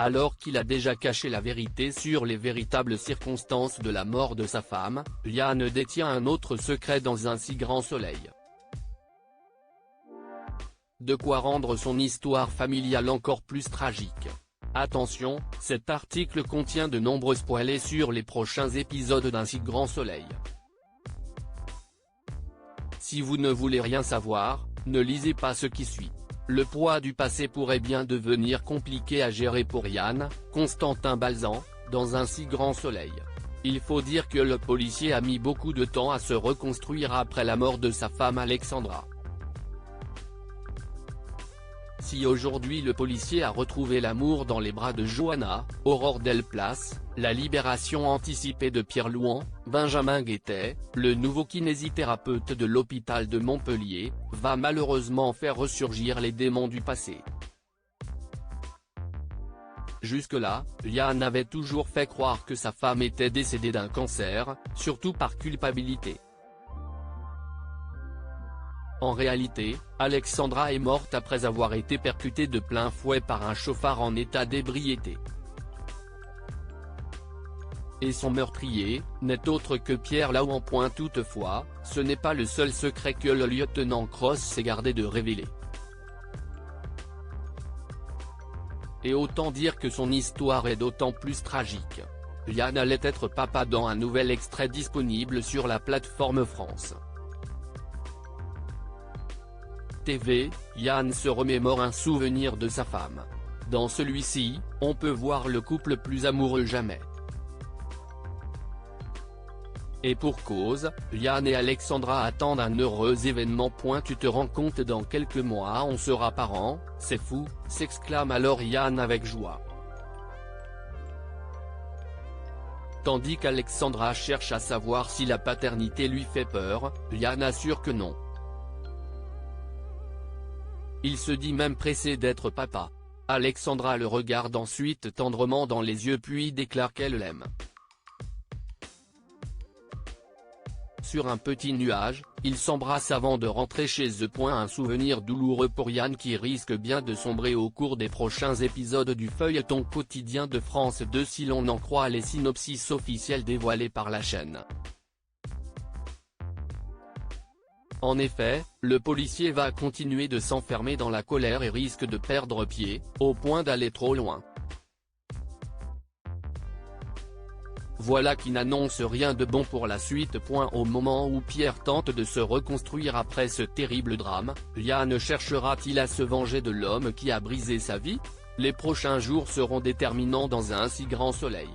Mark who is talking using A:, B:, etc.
A: Alors qu'il a déjà caché la vérité sur les véritables circonstances de la mort de sa femme, Liane détient un autre secret dans un si grand soleil. De quoi rendre son histoire familiale encore plus tragique. Attention, cet article contient de nombreux spoilers sur les prochains épisodes d'Un si grand soleil. Si vous ne voulez rien savoir, ne lisez pas ce qui suit. Le poids du passé pourrait bien devenir compliqué à gérer pour Yann, Constantin Balzan, dans Un si grand soleil. Il faut dire que le policier a mis beaucoup de temps à se reconstruire après la mort de sa femme Alexandra. Si aujourd'hui le policier a retrouvé l'amour dans les bras de Johanna, Aurore Delplace, la libération anticipée de Pierre Louan, Benjamin Guettet, le nouveau kinésithérapeute de l'hôpital de Montpellier, va malheureusement faire ressurgir les démons du passé. Jusque-là, Liane avait toujours fait croire que sa femme était décédée d'un cancer, surtout par culpabilité. En réalité, Alexandra est morte après avoir été percutée de plein fouet par un chauffard en état d'ébriété. Et son meurtrier, n'est autre que Pierre Louan. Toutefois, ce n'est pas le seul secret que le lieutenant Cross s'est gardé de révéler. Et autant dire que son histoire est d'autant plus tragique. Liane allait être papa dans un nouvel extrait disponible sur la plateforme France TV, Yann se remémore un souvenir de sa femme. Dans celui-ci, on peut voir le couple plus amoureux jamais. Et pour cause, Yann et Alexandra attendent un heureux événement. Tu te rends compte, dans quelques mois on sera parents, c'est fou, s'exclame alors Yann avec joie. Tandis qu'Alexandra cherche à savoir si la paternité lui fait peur, Yann assure que non. Il se dit même pressé d'être papa. Alexandra le regarde ensuite tendrement dans les yeux puis déclare qu'elle l'aime. Sur un petit nuage, ils s'embrassent avant de rentrer chez eux. Un souvenir douloureux pour Yann qui risque bien de sombrer au cours des prochains épisodes du feuilleton quotidien de France 2 si l'on en croit les synopsis officiels dévoilés par la chaîne. En effet, le policier va continuer de s'enfermer dans la colère et risque de perdre pied, au point d'aller trop loin. Voilà qui n'annonce rien de bon pour la suite. Au moment où Pierre tente de se reconstruire après ce terrible drame, Yann cherchera-t-il à se venger de l'homme qui a brisé sa vie? Les prochains jours seront déterminants dans Un si grand soleil.